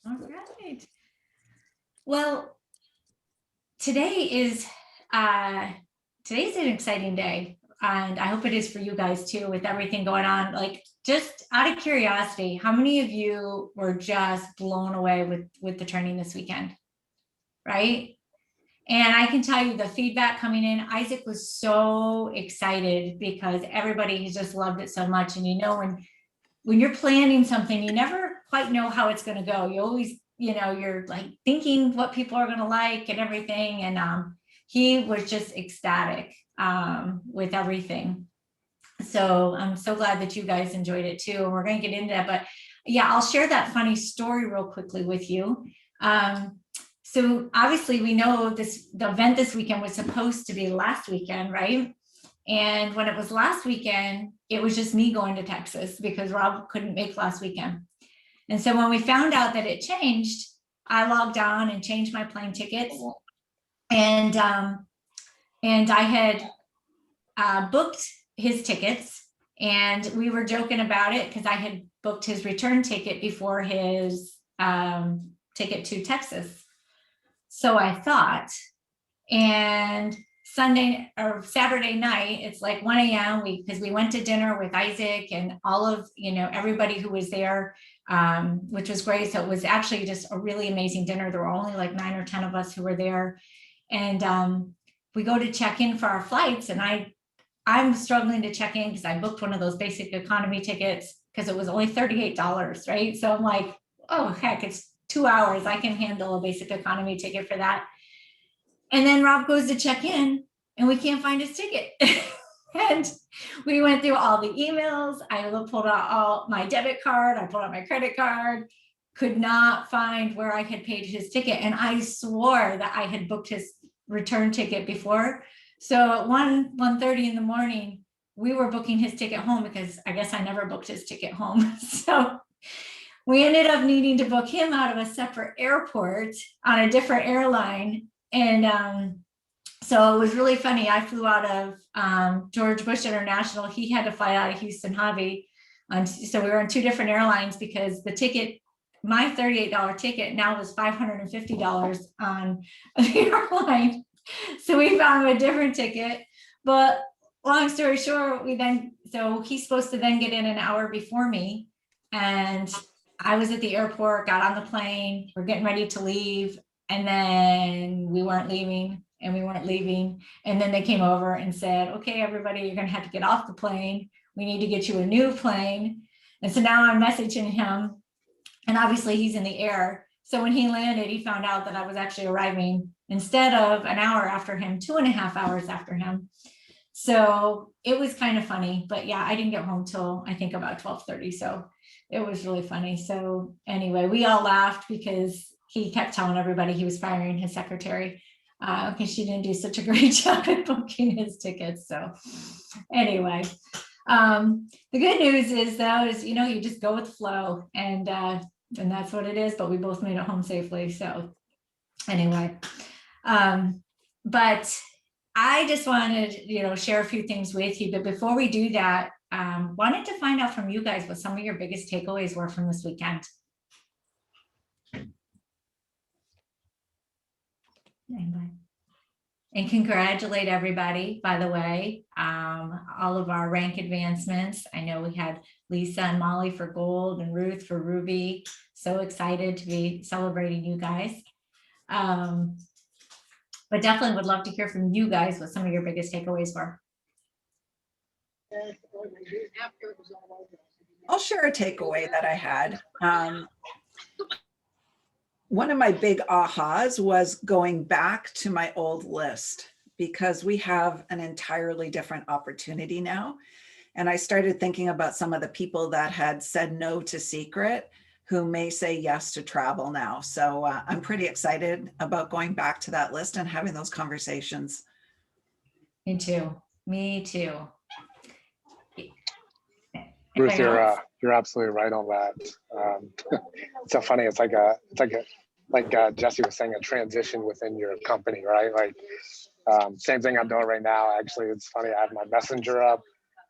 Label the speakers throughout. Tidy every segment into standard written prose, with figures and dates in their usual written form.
Speaker 1: All right. Well, today's an exciting day, and I hope it is for you guys too, with everything going on. Like, just out of curiosity, how many of you were just blown away with the training this weekend? Right? And I can tell you the feedback coming in, Isaac was so excited because everybody has just loved it so much. And when you're planning something, you never quite know how it's going to go. You always, you're like thinking what people are going to like and everything. And he was just ecstatic with everything. So I'm so glad that you guys enjoyed it too. And we're going to get into that. But yeah, I'll share that funny story real quickly with you. So obviously we know the event this weekend was supposed to be last weekend, right? And when it was last weekend, it was just me going to Texas because Rob couldn't make last weekend. And so when we found out that it changed, I logged on and changed my plane tickets. And I had booked his tickets, and we were joking about it because I had booked his return ticket before his ticket to Texas. So I thought, and Sunday or Saturday night, it's like 1 a.m. because we went to dinner with Isaac and all of, everybody who was there, which was great. So it was actually just a really amazing dinner. There were only like 9 or 10 of us who were there. And we go to check in for our flights, and I'm struggling to check in because I booked one of those basic economy tickets because it was only $38, right? So I'm like, oh, heck, it's 2 hours. I can handle a basic economy ticket for that. And then Rob goes to check in and we can't find his ticket. And we went through all the emails. I pulled out all my debit card. I pulled out my credit card, could not find where I had paid his ticket. And I swore that I had booked his return ticket before. So at 1:30 in the morning, we were booking his ticket home because I guess I never booked his ticket home. So we ended up needing to book him out of a separate airport on a different airline. And so it was really funny. I flew out of George Bush International. He had to fly out of Houston Hobby. So we were on 2 different airlines because the ticket, my $38 ticket now was $550 on the airline. So we found a different ticket. But long story short, so he's supposed to then get in an hour before me. And I was at the airport, got on the plane, we're getting ready to leave, and then we weren't leaving, and we weren't leaving. And then they came over and said, okay, everybody, you're gonna have to get off the plane. We need to get you a new plane. And so now I'm messaging him, and obviously he's in the air. So when he landed, he found out that I was actually arriving instead of an hour after him, 2.5 hours after him. So it was kind of funny, but yeah, I didn't get home till I think about 12:30. So it was really funny. So anyway, we all laughed because he kept telling everybody he was firing his secretary because she didn't do such a great job at booking his tickets. So anyway, the good news is though, you just go with the flow, and that's what it is, but we both made it home safely. So anyway, but I just wanted, share a few things with you. But before we do that, wanted to find out from you guys what some of your biggest takeaways were from this weekend. Anybody? And congratulate everybody, by the way, all of our rank advancements. I know we had Lisa and Molly for gold and Ruth for ruby. So excited to be celebrating you guys. But definitely would love to hear from you guys what some of your biggest takeaways were.
Speaker 2: I'll share a takeaway that I had. One of my big ahas was going back to my old list because we have an entirely different opportunity now. And I started thinking about some of the people that had said no to Seacret who may say yes to travel now. So I'm pretty excited about going back to that list and having those conversations.
Speaker 1: Me too. Me too.
Speaker 3: Ruth, you're absolutely right on that. It's so funny. It's like Jesse was saying, a transition within your company, right? Like same thing I'm doing right now. Actually, it's funny. I have my messenger up,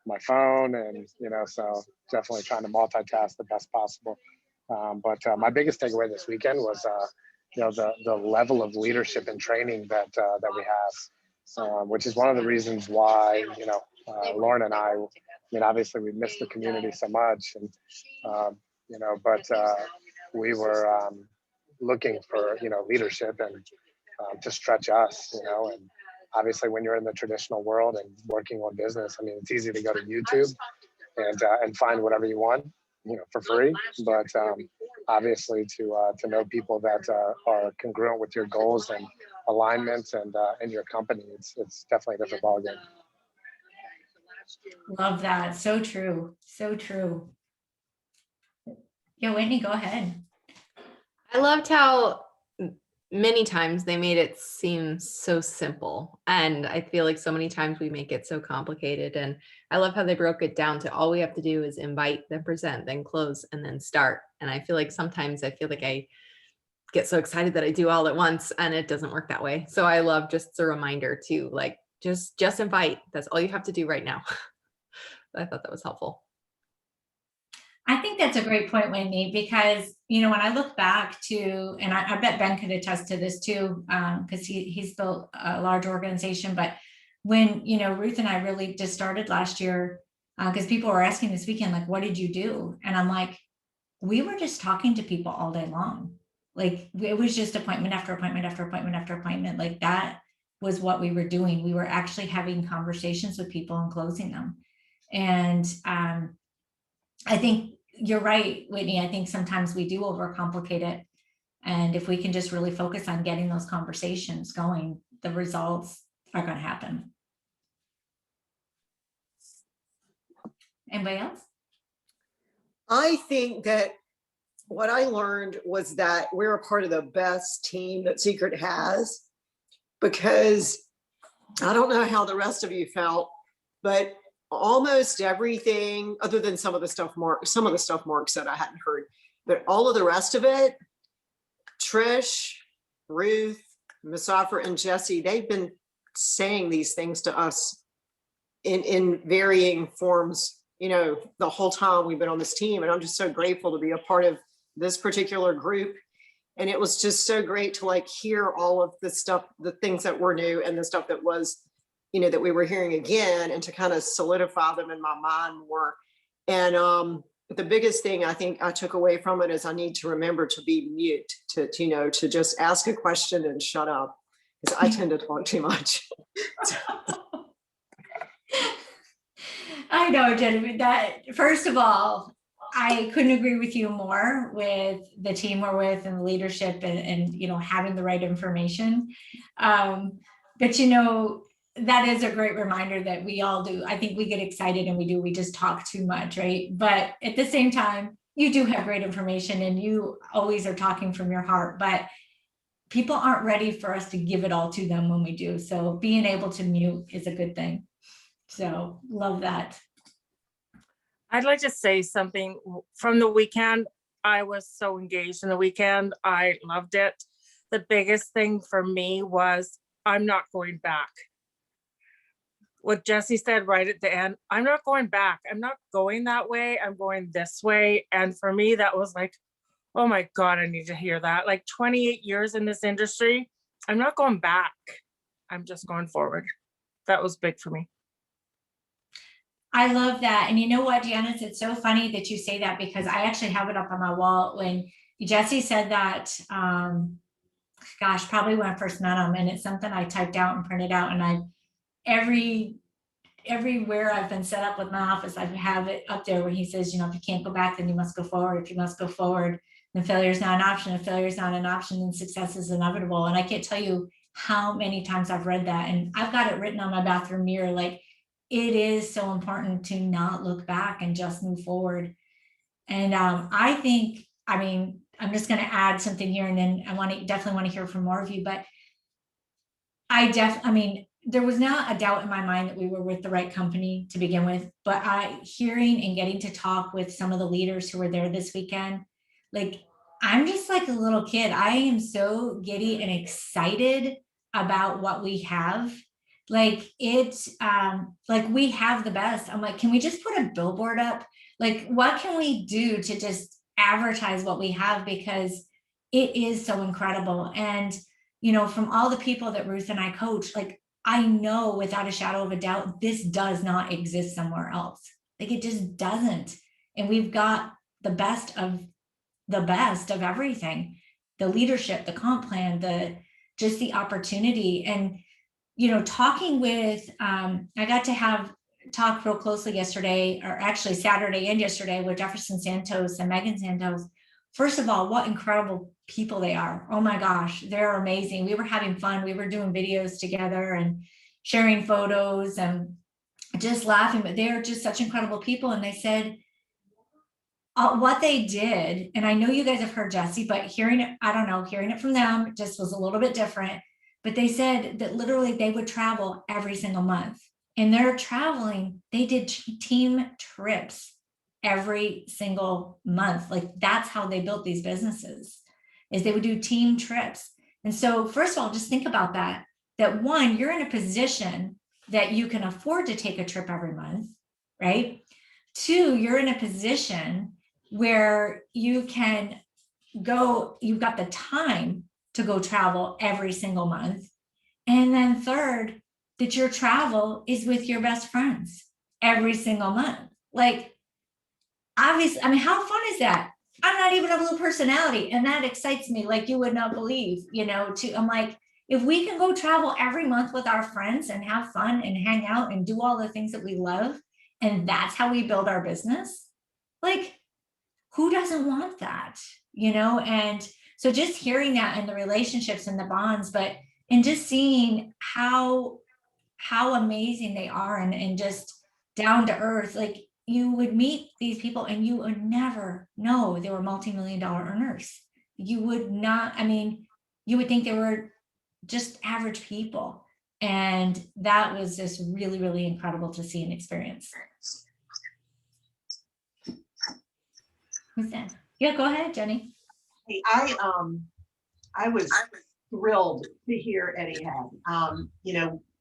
Speaker 3: my phone, and so definitely trying to multitask the best possible. But my biggest takeaway this weekend was, the level of leadership and training that we have, which is one of the reasons why, Lauren and I mean, obviously we miss the community so much, and but we were looking for leadership and to stretch us, and obviously when you're in the traditional world and working on business, I mean, it's easy to go to YouTube and find whatever you want, for free, but obviously to know people that are congruent with your goals and alignments and in your company, it's definitely a different ballgame.
Speaker 1: Love that. So true. So true. Yeah, Whitney, go ahead.
Speaker 4: I loved how many times they made it seem so simple. And I feel like so many times we make it so complicated. And I love how they broke it down to all we have to do is invite, then present, then close, and then start. And I feel like sometimes I get so excited that I do all at once, and it doesn't work that way. So I love just a reminder to just invite. That's all you have to do right now. I thought that was helpful.
Speaker 1: I think that's a great point, Whitney, because, when I look back to, and I bet Ben could attest to this too, because he's built a large organization, but when, Ruth and I really just started last year, because people were asking this weekend, like, what did you do? And I'm like, we were just talking to people all day long. Like, it was just appointment after appointment after appointment after appointment. Like, that was what we were doing. We were actually having conversations with people and closing them. And I think you're right, Whitney. I think sometimes we do overcomplicate it. And if we can just really focus on getting those conversations going, the results are going to happen. Anybody else?
Speaker 5: I think that what I learned was that we're a part of the best team that Seacret has, because I don't know how the rest of you felt, but almost everything, other than some of the stuff Mark said I hadn't heard, but all of the rest of it, Trish, Ruth, Macpherson, and Jesse, they've been saying these things to us in varying forms, the whole time we've been on this team. And I'm just so grateful to be a part of this particular group. And it was just so great to hear all of the stuff, the things that were new and the stuff that was, that we were hearing again, and to kind of solidify them in my mind more. And the biggest thing I think I took away from it is I need to remember to be mute, to just ask a question and shut up, because I tend to talk too much.
Speaker 1: I know, Genevieve, that first of all, I couldn't agree with you more with the team we're with and the leadership and having the right information. But that is a great reminder that we all do. I think we get excited and we just talk too much, right? But at the same time, you do have great information and you always are talking from your heart, but people aren't ready for us to give it all to them when we do. So being able to mute is a good thing. So love that.
Speaker 6: I'd like to say something from the weekend. I was so engaged in the weekend. I loved it. The biggest thing for me was I'm not going back. What Jesse said right at the end, I'm not going back. I'm not going that way. I'm going this way. And for me, that was like, oh my God, I need to hear that. 28 years in this industry, I'm not going back. I'm just going forward. That was big for me.
Speaker 1: I love that. And you know what, Janice, it's so funny that you say that, because I actually have it up on my wall. When Jesse said that, probably when I first met him, and it's something I typed out and printed out, and everywhere I've been set up with my office, I have it up there where he says, if you can't go back, then you must go forward. If you must go forward, then failure is not an option. If failure is not an option, then success is inevitable. And I can't tell you how many times I've read that, and I've got it written on my bathroom mirror. It is so important to not look back and just move forward. And I think, I'm just going to add something here, and then I definitely want to hear from more of you, but there was not a doubt in my mind that we were with the right company to begin with, but hearing and getting to talk with some of the leaders who were there this weekend, I'm just like a little kid. I am so giddy and excited about what we have. We have the best. I'm like, can we just put a billboard up? What can we do to just advertise what we have because it is so incredible. And, from all the people that Ruth and I coach, like, I know without a shadow of a doubt, this does not exist somewhere else. Like, it just doesn't. And we've got the best of everything, the leadership, the comp plan, just the opportunity. And, talking with, I got to talk real closely yesterday, or actually Saturday and yesterday, with Jefferson Santos and Megan Santos. First of all, what incredible people they are. Oh my gosh, they're amazing. We were having fun. We were doing videos together and sharing photos and just laughing, but they're just such incredible people. And they said what they did, and I know you guys have heard Jesse, but hearing it from them just was a little bit different. But they said that literally they would travel every single month. And they're traveling, they did team trips every single month. Like, that's how they built these businesses, is they would do team trips. And so first of all, just think about that one, you're in a position that you can afford to take a trip every month, right? Two, you're in a position where you can go, you've got the time to go travel every single month. And then third, that your travel is with your best friends every single month. Like, obviously, I mean, how fun is that? I'm not even a blue personality, and that excites me like you would not believe, I'm like, if we can go travel every month with our friends and have fun and hang out and do all the things that we love, and that's how we build our business, like, who doesn't want that? And so just hearing that and the relationships and the bonds, and just seeing how amazing they are, and just down to earth. Like, you would meet these people and you would never know they were multi-million-dollar earners. You would not, you would think they were just average people. And that was just really, really incredible to see and experience. Who's that? Yeah, go ahead, Jenny.
Speaker 7: Hey, I was thrilled to hear Eddie had.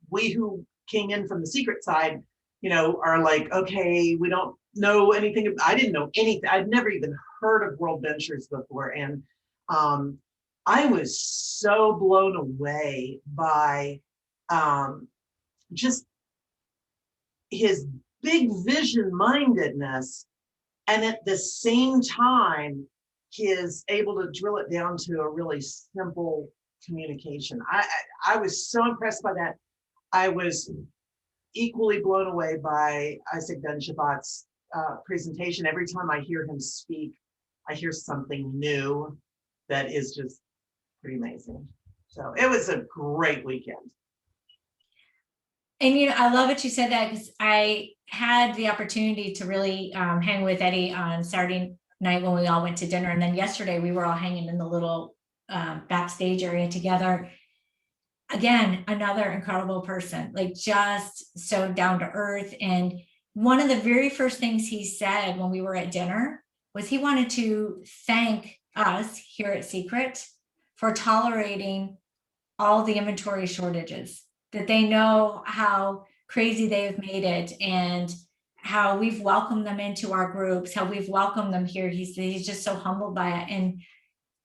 Speaker 7: We who came in from the Seacret side, are like, okay, we don't know anything. I didn't know anything. I'd never even heard of World Ventures before. And I was so blown away by just his big vision mindedness. And at the same time, he is able to drill it down to a really simple communication. I was so impressed by that. I was equally blown away by Isaac Ben-Shabbat's presentation. Every time I hear him speak, I hear something new that is just pretty amazing. So it was a great weekend.
Speaker 1: And I love that you said that, because I had the opportunity to really hang with Eddie on Saturday night when we all went to dinner. And then yesterday we were all hanging in the little backstage area together. Again, another incredible person, like, just so down to earth. And one of the very first things he said when we were at dinner was he wanted to thank us here at Seacret for tolerating all the inventory shortages, that they know how crazy they have made it, and how we've welcomed them into our groups, how we've welcomed them here. He's just so humbled by it. And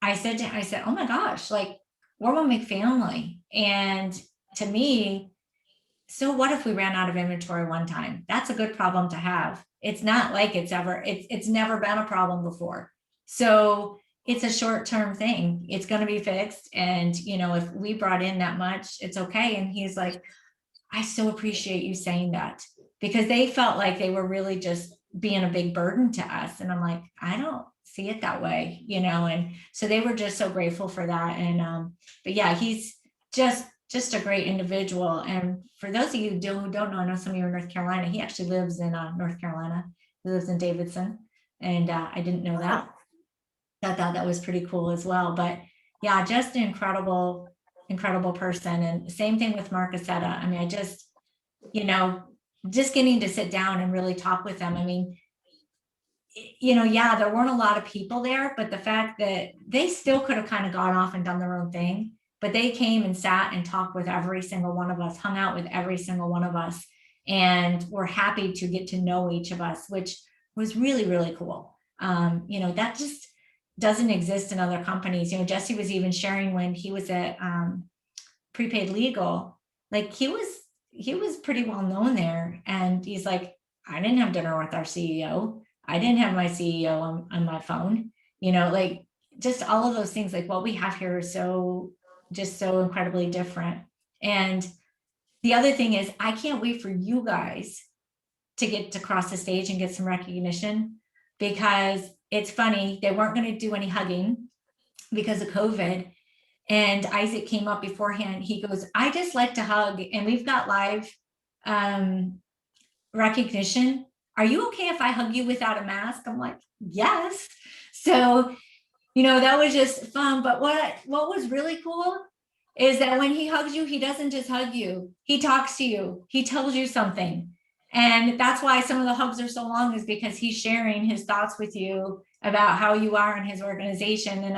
Speaker 1: I said, oh my gosh, like, we're one big family. And to me, so what if we ran out of inventory one time? That's a good problem to have. It's not like it's never been a problem before. So it's a short-term thing. It's going to be fixed. And, if we brought in that much, it's okay. And he's like, I so appreciate you saying that, because they felt like they were really just being a big burden to us. And I'm like, I don't see it that way, and so they were just so grateful for that. And but yeah, he's just a great individual. And for those of you who don't know, I know some of you are in North Carolina. He actually lives in North Carolina. He lives in Davidson, and I didn't know that. I thought that was pretty cool as well. But yeah, just an incredible person. And same thing with Mark Aceta. I mean, I just getting to sit down and really talk with them. I mean, yeah, there weren't a lot of people there, but the fact that they still could have kind of gone off and done their own thing, but they came and sat and talked with every single one of us, hung out with every single one of us, and were happy to get to know each of us, which was really, really cool. You know, that just doesn't exist in other companies. You know, Jesse was even sharing when he was at Prepaid Legal, like he was pretty well known there. And he's like, I didn't have dinner with our CEO. I didn't have my CEO on my phone, you know, like just all of those things, like what we have here is just so incredibly different. And the other thing is, I can't wait for you guys to get to cross the stage and get some recognition, because it's funny, they weren't going to do any hugging because of COVID. And Isaac came up beforehand. He goes, I just like to hug, and we've got live recognition. Are you okay if I hug you without a mask? I'm like, yes. So, you know, that was just fun. But what was really cool is that when he hugs you, he doesn't just hug you. He talks to you. He tells you something. And that's why some of the hugs are so long, is because he's sharing his thoughts with you about how you are in his organization. And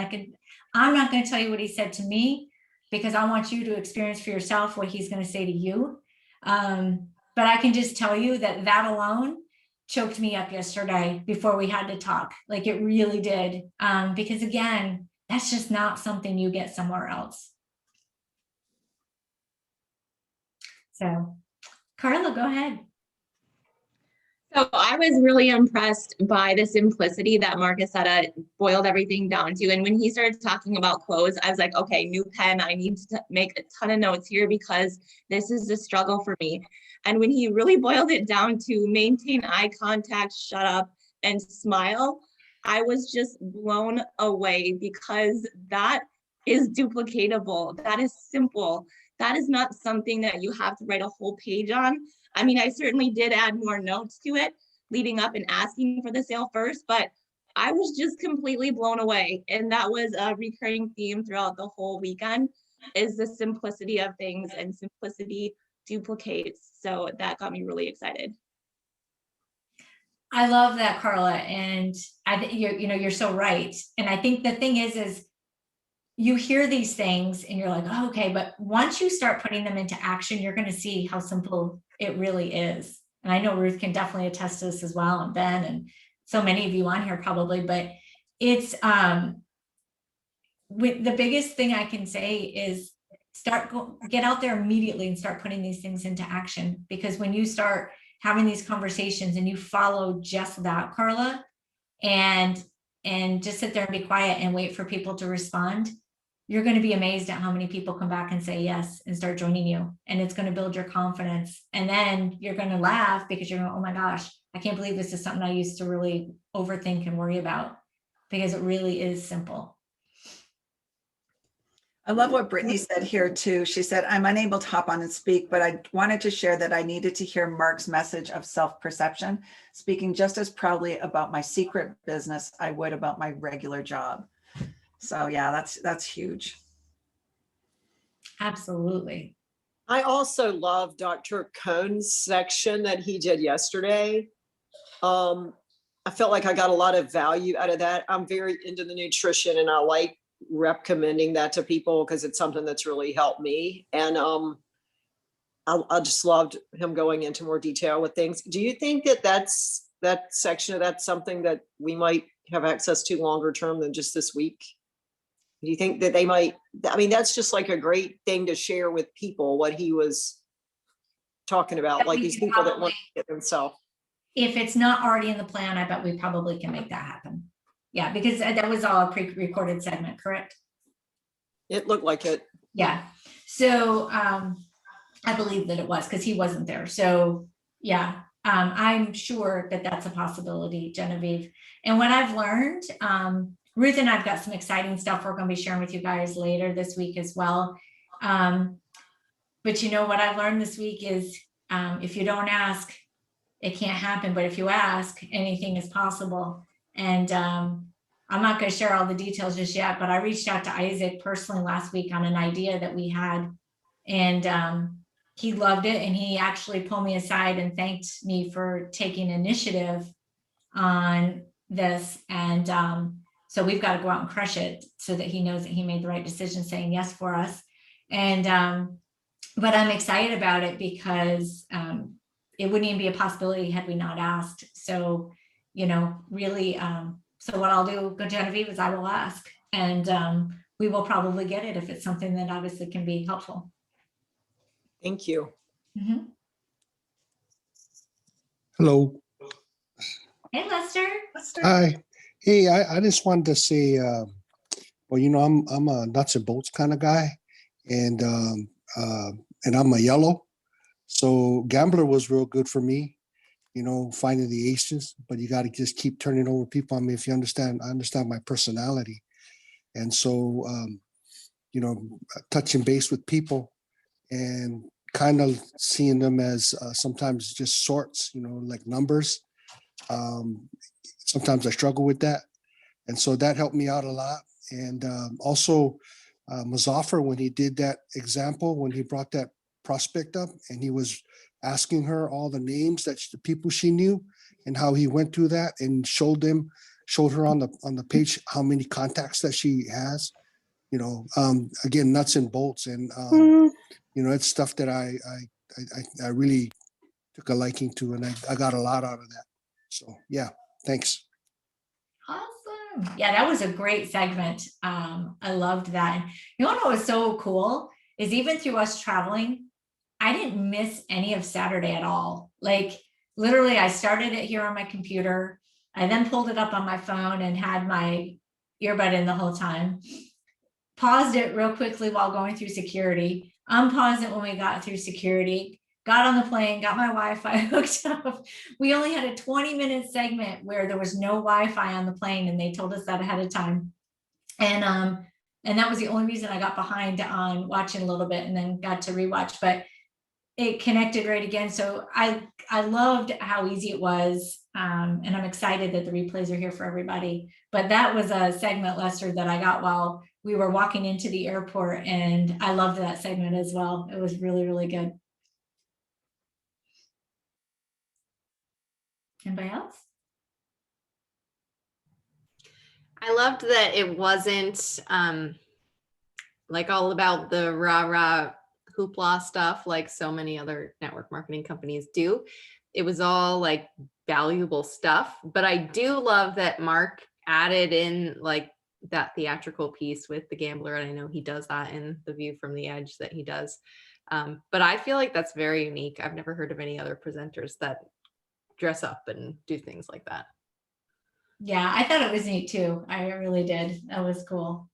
Speaker 1: I'm not going to tell you what he said to me, because I want you to experience for yourself what he's going to say to you. But I can just tell you that alone choked me up yesterday before we had to talk. Like it really did. Because again, that's just not something you get somewhere else. So Carla, go ahead.
Speaker 8: So I was really impressed by the simplicity that Marcusetta boiled everything down to. And when he started talking about clothes, I was like, okay, new pen. I need to make a ton of notes here because this is a struggle for me. And when he really boiled it down to maintain eye contact, shut up, and smile, I was just blown away, because that is duplicatable. That is simple. That is not something that you have to write a whole page on. I mean, I certainly did add more notes to it leading up and asking for the sale first, but I was just completely blown away. And that was a recurring theme throughout the whole weekend, is the simplicity of things, and simplicity duplicates. So that got me really excited.
Speaker 1: I love that, Carla. And I think you're so right. And I think the thing is you hear these things and you're like, oh, okay. But once you start putting them into action, you're going to see how simple it really is. And I know Ruth can definitely attest to this as well, and Ben, and so many of you on here probably, but it's the biggest thing I can say is get out there immediately and start putting these things into action. Because when you start having these conversations and you follow just that, Carla, and just sit there and be quiet and wait for people to respond, you're going to be amazed at how many people come back and say yes and start joining you. And it's going to build your confidence. And then you're going to laugh, because you're going, oh my gosh, I can't believe this is something I used to really overthink and worry about, because it really is simple.
Speaker 2: I love what Brittany said here too. She said, I'm unable to hop on and speak, but I wanted to share that I needed to hear Mark's message of self-perception, speaking just as proudly about my secret business I would about my regular job. So yeah, that's huge.
Speaker 1: Absolutely.
Speaker 5: I also love Dr. Cohn's section that he did yesterday. I felt like I got a lot of value out of that. I'm very into the nutrition, and I like recommending that to people because it's something that's really helped me. And I just loved him going into more detail with things. Do you think that section of that's something that we might have access to longer term than just this week? Do you think that they might, I mean, that's just like a great thing to share with people, what he was talking about, like these people that want to get themselves.
Speaker 1: If it's not already in the plan, I bet we probably can make that happen. Yeah, because that was all a pre-recorded segment, correct?
Speaker 5: It looked like it.
Speaker 1: Yeah. So I believe that it was, because he wasn't there. So yeah, I'm sure that that's a possibility, Genevieve. And what I've learned, Ruth and I've got some exciting stuff we're going to be sharing with you guys later this week as well. But you know what I've learned this week is if you don't ask, it can't happen. But if you ask, anything is possible. And I'm not going to share all the details just yet, but I reached out to Isaac personally last week on an idea that we had, and he loved it. And he actually pulled me aside and thanked me for taking initiative on this. And so we've got to go out and crush it so that he knows that he made the right decision saying yes for us. And but I'm excited about it because it wouldn't even be a possibility had we not asked. So, you know, really So what I'll do, Genevieve, is I will ask, and we will probably get it if it's something that obviously can be helpful.
Speaker 5: Thank you.
Speaker 1: Mhm.
Speaker 9: Hello.
Speaker 1: Hey, Lester.
Speaker 9: Hi. Hey, I just wanted to say, well, I'm a nuts and bolts kind of guy, and I'm a yellow. So Gambler was real good for me, finding the aces, but you got to just keep turning over people. I mean, if you understand, I understand my personality. And so, touching base with people and kind of seeing them as sometimes just sorts, like numbers. Sometimes I struggle with that. And so that helped me out a lot. And also Mazaffer, when he did that example, when he brought that prospect up and he was asking her all the names the people she knew and how he went through that and showed her on the page how many contacts that she has, again, nuts and bolts. And, it's stuff that I really took a liking to, and I got a lot out of that. So yeah, thanks.
Speaker 1: Awesome. Yeah, that was a great segment. I loved that. And you know what was so cool is even through us traveling, I didn't miss any of Saturday at all. Like literally I started it here on my computer. I then pulled it up on my phone and had my earbud in the whole time. Paused it real quickly while going through security. Unpaused it when we got through security. Got on the plane, got my Wi-Fi hooked up. We only had a 20-minute segment where there was no Wi-Fi on the plane, and they told us that ahead of time. And that was the only reason I got behind on watching a little bit and then got to rewatch, but it connected right again. So I loved how easy it was. And I'm excited that the replays are here for everybody. But that was a segment, Lester, that I got while we were walking into the airport, and I loved that segment as well. It was really, really good. Anybody else?
Speaker 4: I loved that it wasn't like all about the rah-rah hoopla stuff like so many other network marketing companies do. It was all like valuable stuff. But I do love that Mark added in like that theatrical piece with the gambler. And I know he does that in The View from the Edge that he does. But I feel like that's very unique. I've never heard of any other presenters that dress up and do things like that.
Speaker 1: Yeah, I thought it was neat too. I really did. That was cool.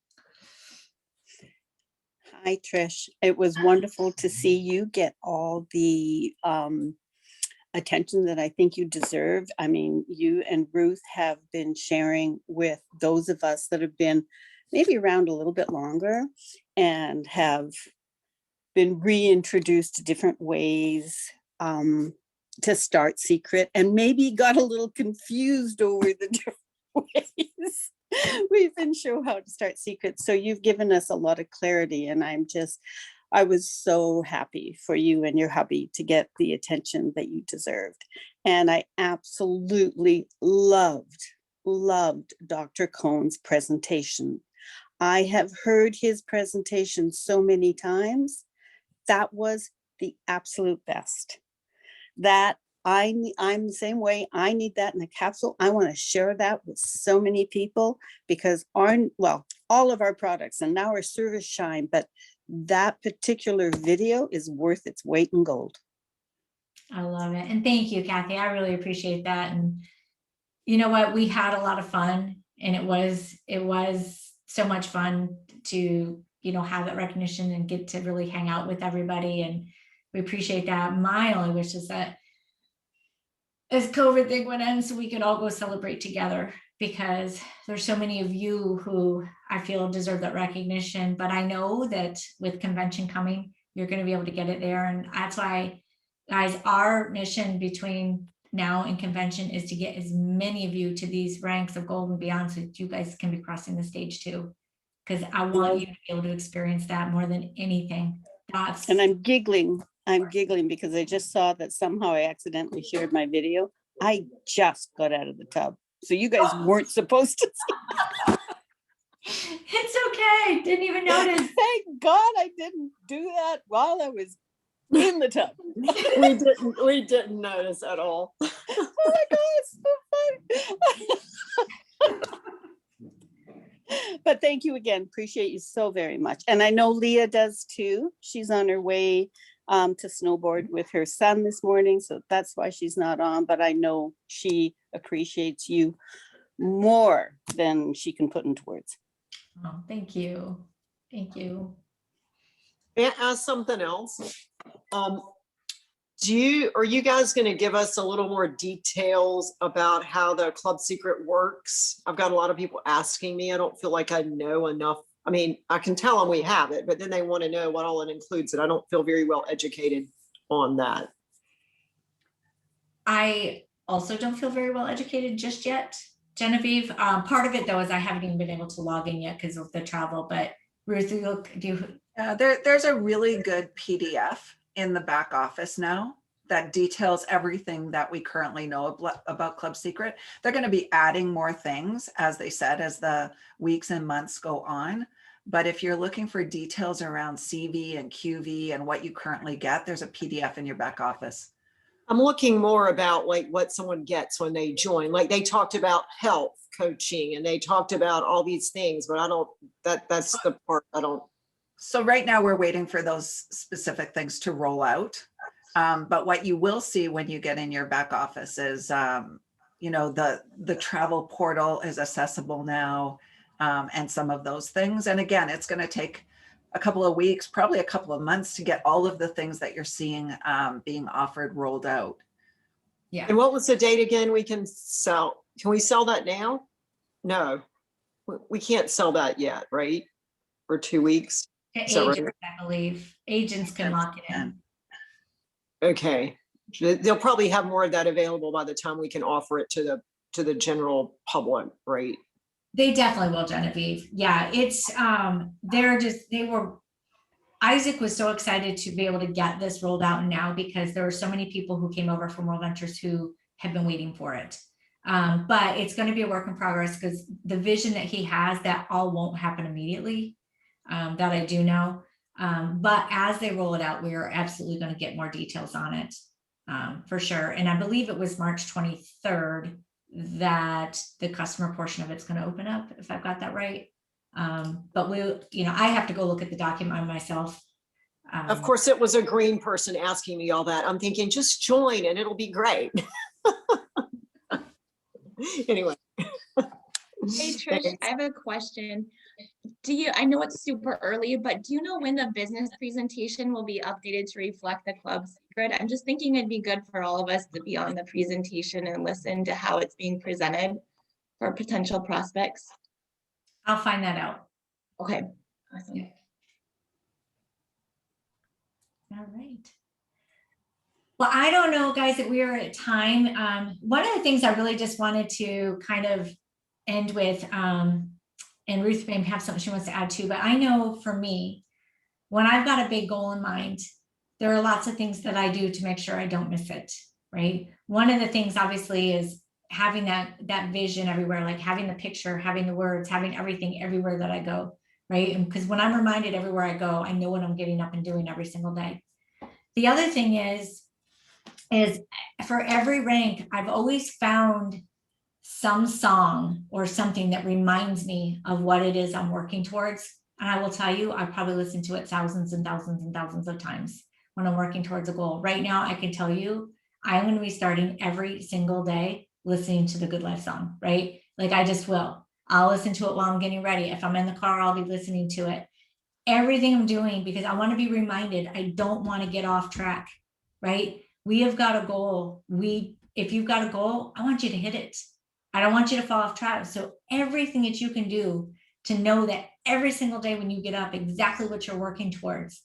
Speaker 10: Hi, Trish. It was wonderful to see you get all the attention that I think you deserve. I mean, you and Ruth have been sharing with those of us that have been maybe around a little bit longer and have been reintroduced to different ways to start Seacret, and maybe got a little confused over the different ways we've been shown how to start Seacret. So you've given us a lot of clarity, and I was so happy for you and your hubby to get the attention that you deserved. And I absolutely loved Dr. Cohn's presentation. I have heard his presentation so many times. That was the absolute best. That I'm the same way. I need that in a capsule. I want to share that with so many people because all of our products and now our service shine, but that particular video is worth its weight in gold.
Speaker 1: I love it. And thank you, Kathy. I really appreciate that. And you know what? We had a lot of fun, and it was so much fun to, have that recognition and get to really hang out with everybody. And we appreciate that. My only wish is that this COVID thing would end so we could all go celebrate together, because there's so many of you who I feel deserve that recognition. But I know that with convention coming, you're going to be able to get it there. And that's why, guys, our mission between now and convention is to get as many of you to these ranks of gold and beyond, so that you guys can be crossing the stage too. Because I want you to be able to experience that more than anything.
Speaker 10: And I'm giggling because I just saw that somehow I accidentally shared my video. I just got out of the tub. So you guys weren't supposed to see.
Speaker 1: It's okay. Didn't even notice.
Speaker 10: Thank God I didn't do that while I was in the tub.
Speaker 5: We didn't notice at all.
Speaker 10: Oh my God, it's so funny. But thank you again. Appreciate you so very much. And I know Leah does too. She's on her way to snowboard with her son this morning. So that's why she's not on. But I know she appreciates you more than she can put into words.
Speaker 1: Oh, thank you. Thank you.
Speaker 5: May I ask something else? Are you guys going to give us a little more details about how the Club Secret works? I've got a lot of people asking me. I don't feel like I know enough. I mean, I can tell them we have it, but then they want to know what all it includes, and I don't feel very well educated on that.
Speaker 1: I also don't feel very well educated just yet, Genevieve. Part of it though is I haven't even been able to log in yet because of the travel. But Ruth,
Speaker 2: There's a really good PDF in the back office now that details everything that we currently know about Club Secret. They're going to be adding more things, as they said, as the weeks and months go on. But if you're looking for details around CV and QV and what you currently get, there's a PDF in your back office.
Speaker 5: I'm looking more about like what someone gets when they join. Like they talked about health coaching and they talked about all these things, but I don't, that's the part I don't.
Speaker 2: So right now we're waiting for those specific things to roll out. But what you will see when you get in your back office is, the travel portal is accessible now, and some of those things. And again, it's going to take a couple of weeks, probably a couple of months to get all of the things that you're seeing being offered rolled out.
Speaker 1: Yeah.
Speaker 5: And what was the date again? We can sell. Can we sell that now? No, we can't sell that yet, right? For 2 weeks.
Speaker 1: Agents, I believe. Agents can lock it in.
Speaker 5: Okay. They'll probably have more of that available by the time we can offer it to the general public, right?
Speaker 1: They definitely will, Genevieve. Yeah, it's Isaac was so excited to be able to get this rolled out now because there were so many people who came over from World Ventures who have been waiting for it. But it's going to be a work in progress because the vision that he has, that all won't happen immediately. That I do know. But as they roll it out, we are absolutely going to get more details on it for sure. And I believe it was March 23rd that the customer portion of it's going to open up, if I've got that right. But I have to go look at the document myself.
Speaker 5: Of course, it was a green person asking me all that. I'm thinking, just join and it'll be great. Anyway.
Speaker 8: Hey Trish, I have a question. I know it's super early, but do you know when the business presentation will be updated to reflect the Club Secret? I'm just thinking it'd be good for all of us to be on the presentation and listen to how it's being presented for potential prospects.
Speaker 1: I'll find that out.
Speaker 8: Okay, awesome.
Speaker 1: Yeah. All right. Well, I don't know, guys, that we are at time. One of the things I really just wanted to kind of end with, and Ruth may have something she wants to add too, but I know for me, when I've got a big goal in mind, there are lots of things that I do to make sure I don't miss it, right? One of the things obviously is having that vision everywhere, like having the picture, having the words, having everything everywhere that I go, right? And because when I'm reminded everywhere I go, I know what I'm getting up and doing every single day. The other thing is for every rank, I've always found some song or something that reminds me of what it is I'm working towards. And I will tell you, I probably listen to it thousands and thousands and thousands of times when I'm working towards a goal. Right now, I can tell you, I'm going to be starting every single day listening to the Good Life song, right? Like I just will. I'll listen to it while I'm getting ready. If I'm in the car, I'll be listening to it. Everything I'm doing, because I want to be reminded, I don't want to get off track, right? We have got a goal. If you've got a goal, I want you to hit it. I don't want you to fall off track. So everything that you can do to know that every single day when you get up, exactly what you're working towards,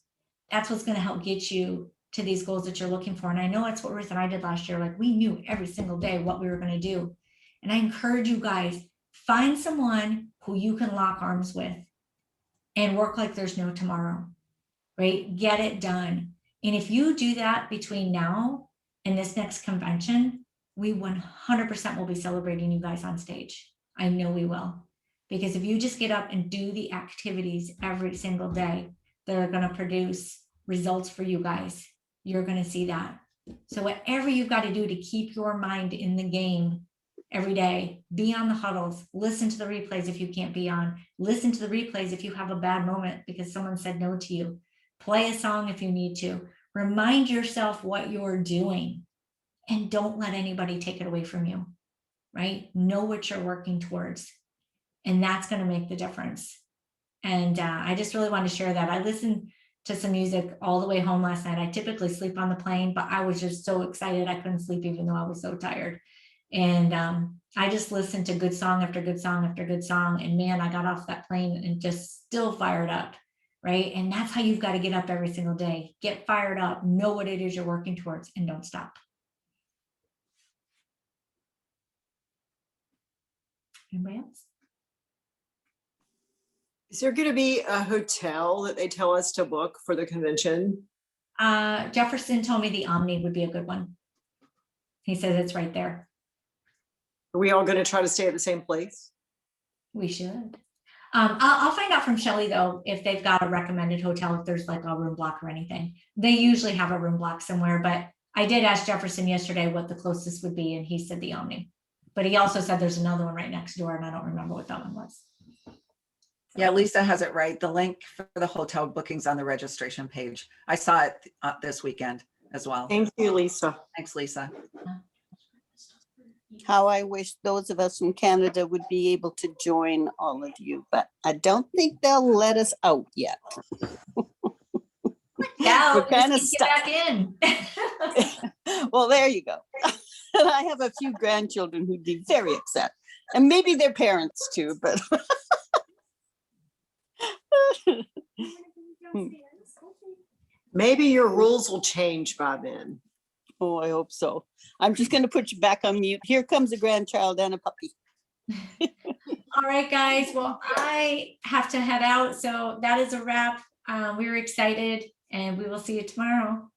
Speaker 1: that's what's going to help get you to these goals that you're looking for. And I know that's what Ruth and I did last year. Like we knew every single day what we were going to do. And I encourage you guys, find someone who you can lock arms with and work like there's no tomorrow, right? Get it done. And if you do that between now and this next convention, we 100% will be celebrating you guys on stage. I know we will. Because if you just get up and do the activities every single day, they're going to produce results for you guys. You're going to see that. So whatever you've got to do to keep your mind in the game, every day. Be on the huddles. Listen to the replays if you can't be on. Listen to the replays if you have a bad moment because someone said no to you. Play a song if you need to. Remind yourself what you're doing and don't let anybody take it away from you, right? Know what you're working towards, and that's going to make the difference. And I just really want to share that. I listened to some music all the way home last night. I typically sleep on the plane, but I was just so excited I couldn't sleep even though I was so tired. And I just listened to good song after good song after good song. And man, I got off that plane and just still fired up, right? And that's how you've got to get up every single day. Get fired up, know what it is you're working towards, and don't stop. Anybody else?
Speaker 5: Is there going to be a hotel that they tell us to book for the convention?
Speaker 1: Jefferson told me the Omni would be a good one. He says it's right there.
Speaker 5: Are we all going to try to stay at the same place?
Speaker 1: We should. I'll find out from Shelley though, if they've got a recommended hotel, if there's like a room block or anything. They usually have a room block somewhere, but I did ask Jefferson yesterday what the closest would be, and he said the Omni. But he also said there's another one right next door, and I don't remember what that one was.
Speaker 2: Yeah, Lisa has it right. The link for the hotel bookings on the registration page. I saw it this weekend as well.
Speaker 5: Thank you, Lisa.
Speaker 2: Thanks, Lisa.
Speaker 10: How I wish those of us from Canada would be able to join all of you, but I don't think they'll let us out yet.
Speaker 1: Yeah,
Speaker 10: We're kind of
Speaker 1: get
Speaker 10: stuck.
Speaker 1: back in.
Speaker 10: Well, there you go. And I have a few grandchildren who'd be very upset, and maybe their parents too, but
Speaker 5: Maybe your rules will change by then.
Speaker 10: oh, I hope so. I'm just going to put you back on mute. Here comes a grandchild and a puppy.
Speaker 1: All right, guys. Well, I have to head out. So that is a wrap. We were excited, and we will see you tomorrow.